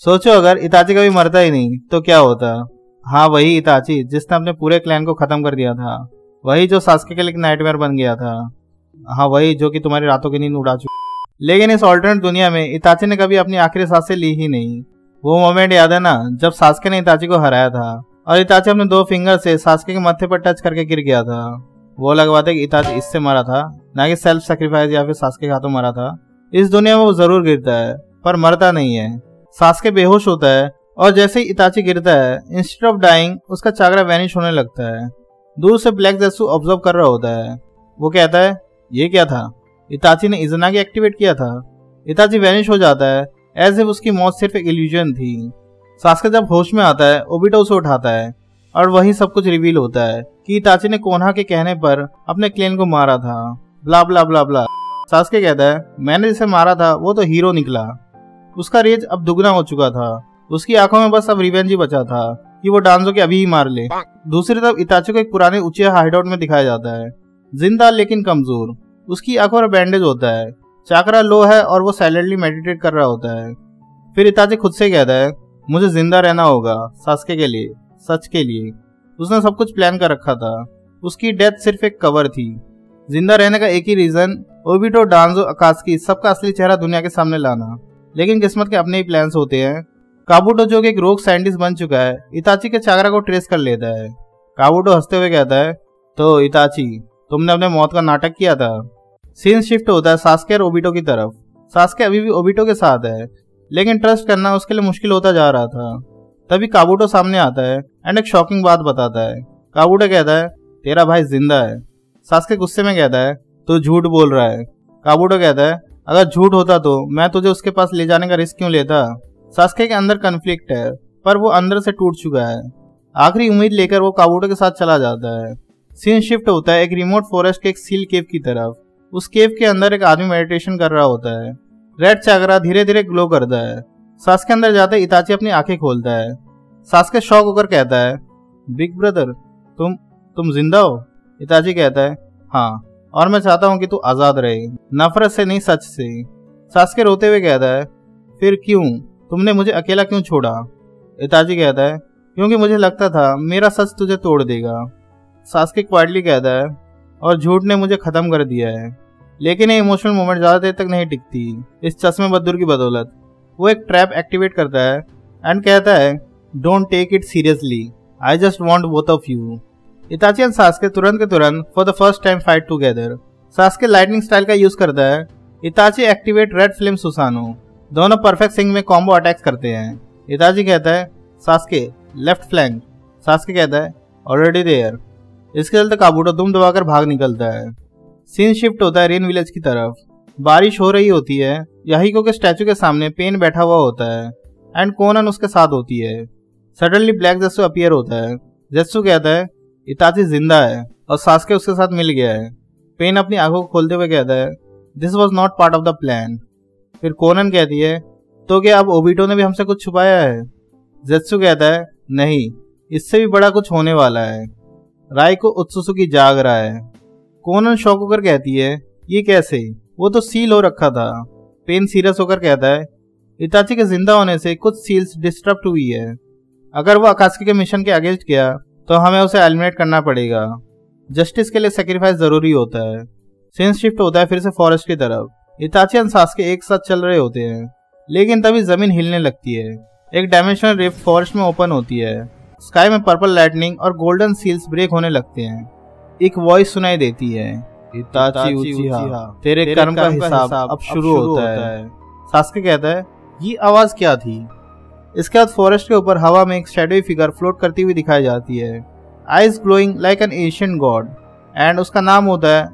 सोचो अगर इताची कभी मरता ही नहीं तो क्या होता। हाँ, वही इताची जिसने अपने पूरे क्लैन को खत्म कर दिया था, वही जो सास्के के लिए नाइटमेयर बन गया था। हाँ, वही जो कि तुम्हारी रातों की नींद उड़ा चुका। लेकिन इस ऑल्टरनेट दुनिया में इताची ने कभी अपनी आखिरी सांसें ली ही नहीं। वो मोमेंट याद है ना, जब सास्के ने इताची को हराया था और इताची अपने 2 फिंगर से सास्के के माथे पर टच करके गिर गया था। वो अलग बात है कि इताची इससे मरा था, ना कि सेल्फ सैक्रिफाइस या फिर सास्के के हाथों मरा था। इस दुनिया में वो जरूर गिरता है पर मरता नहीं है। सास्के बेहोश होता है और जैसे ही इताची गिरता है, इंस्टेड ऑफ डाइंग उसका चाकरा वैनिश होने लगता है। दूर से ब्लैक ज़ेत्सु ऑब्जर्व कर रहा होता है। वो कहता है, ये क्या था? इताची ने इज़ुनागी एक्टिवेट किया था। इताची वैनिश हो जाता है एज इफ उसकी मौत सिर्फ एक इल्यूजन थी। सास्के जब होश में आता है, ओबिटो उसे उठाता है और वही सब कुछ रिवील होता है कि इताची ने कोनहा के कहने पर अपने क्लेन को मारा था। ब्ला ब्ला ब्ला ब्ला। सास्के कहता है, मैंने जिसे मारा था वो तो हीरो निकला। उसका रेज अब दुगना हो चुका था। उसकी आंखों में बस अब रिवेंज ही बचा था कि वो डांजो के अभी ही मार ले। दूसरी तरफ इताची को एक पुराने ऊंचे हाइडआउट में दिखाया जाता है, जिंदा लेकिन कमजोर। उसकी आंखों पर बैंडेज होता है, चाकरा लो है और वो साइलेंटली मेडिटेट कर रहा होता है। फिर इताची खुद से कहता है, मुझे जिंदा रहना होगा सास्के के लिए, सच के लिए। उसने सब कुछ प्लान कर रखा था। उसकी डेथ सिर्फ एक कवर थी। जिंदा रहने का एक ही रीजन, ओबिटो, डांजो, अकात्सुकी सबका असली चेहरा दुनिया के सामने लाना। लेकिन किस्मत के अपने ही प्लान्स होते हैं। काबुटो जो कि एक रोग साइंटिस्ट बन चुका है, इताची के चाकरा को ट्रेस कर लेता है। काबुटो हंसते हुए कहता है, तो इताची, तुमने अपने मौत का नाटक किया था। सीन शिफ्ट होता है सास्के और ओबिटो की तरफ। सास्के अभी भी ओबिटो के साथ है, लेकिन ट्रस्ट करना उसके लिए मुश्किल होता जा रहा था। तभी काबुटो सामने आता है एंड एक शॉकिंग बात बताता है। काबुटो कहता है, तेरा भाई जिंदा है। सास्के गुस्से में कहता है, तू झूठ बोल रहा है। काबुटो कहता है, अगर झूठ होता तो मैं तुझे उसके पास ले जाने का रिस्क क्यों लेता। सास्के के अंदर कन्फ्लिक्ट है, पर वो अंदर से टूट चुका है। आखिरी उम्मीद लेकर वो काबुटो के साथ चला जाता है। सीन शिफ्ट होता है एक रिमोट फॉरेस्ट के एक सील केव की तरफ। उस केव के अंदर एक आदमी मेडिटेशन कर रहा होता है। रेड चाकरा धीरे धीरे ग्लो करता है। सास्के अंदर जाते इताची अपनी आंखें खोलता है। सास्के शॉक होकर कहता है, बिग ब्रदर, तुम जिंदा हो? इताची कहता है, हाँ, और मैं चाहता हूँ कि तू आजाद रहे, नफरत से नहीं, सच से। सास्के रोते हुए कहता है, फिर क्यों? तुमने मुझे अकेला क्यों छोड़ा? इताची कहता है, क्योंकि मुझे लगता था मेरा सच तुझे तोड़ देगा। सास्के क्वाइटली कहता है, और झूठ ने मुझे खत्म कर दिया है। लेकिन ये इमोशनल मोमेंट ज्यादा देर तक नहीं टिकती। इस चश्मे बदूर की बदौलत वो एक ट्रैप एक्टिवेट करता है एंड कहता है, don't take it seriously, I just want both of you. Itachi and Sasuke तुरंत के तुरंत for the first time fight together. Sasuke lightning style का यूज करता है। Itachi activate red flame Susanoo. दोनों परफेक्ट सिंक में कॉम्बो अटैक्स करते हैं। इताची कहता है, सास्के लेफ्ट फ्लैंक। सास्के कहता है, ऑलरेडी देयर। इसके चलते काबुटो दुम दबाकर भाग निकलता है। सीन शिफ्ट होता है रेन विलेज की तरफ। बारिश हो रही होती है। याहिको के स्टैचू के सामने पेन बैठा हुआ होता है एंड कोनन उसके साथ होती है। सडनली ब्लैक जेत्सु अपीयर होता है। जेत्सु कहता है, इताची जिंदा है और सास्के उसके साथ मिल गया है। पेन अपनी आंखों को खोलते हुए कहता है, this was not part of the plan. फिर कोनन कहती है, तो क्या अब ओबिटो ने भी हमसे कुछ छुपाया है? जेत्सु कहता है, नहीं, इससे भी बड़ा कुछ होने वाला है। राइको उत्सुसुकी जाग रहा है। कोनन शॉक होकर कहती है, ये कैसे? वो तो सील हो रखा था। पेन सीरियस होकर कहता है, इताची के जिंदा होने से कुछ सील्स डिस्टर्ब हुई है। अगर वो अकात्सुकी के मिशन के अगेंस्ट गया तो हमें उसे एलिमिनेट करना पड़ेगा। जस्टिस के लिए सेक्रीफाइस जरूरी होता है। सीन शिफ्ट होता है फिर से फॉरेस्ट की तरफ। इताची और सास्के एक साथ चल रहे होते हैं, लेकिन तभी जमीन हिलने लगती है। एक डायमेंशनल रिफ्ट फॉरेस्ट में ओपन होती है। स्काई में पर्पल लाइटनिंग और गोल्डन सील्स ब्रेक होने लगते हैं। एक वॉइस सुनाई देती है, इताची उचिहा, तेरे कर्म का हिसाब अब शुरू होता है। सास्के कहता है, ये आवाज क्या थी? इसके बाद फॉरेस्ट के ऊपर हवा में एक शैडोई फिगर फ्लोट करती हुई दिखाई जाती है, eyes glowing like an Asian God, and उसका नाम होता है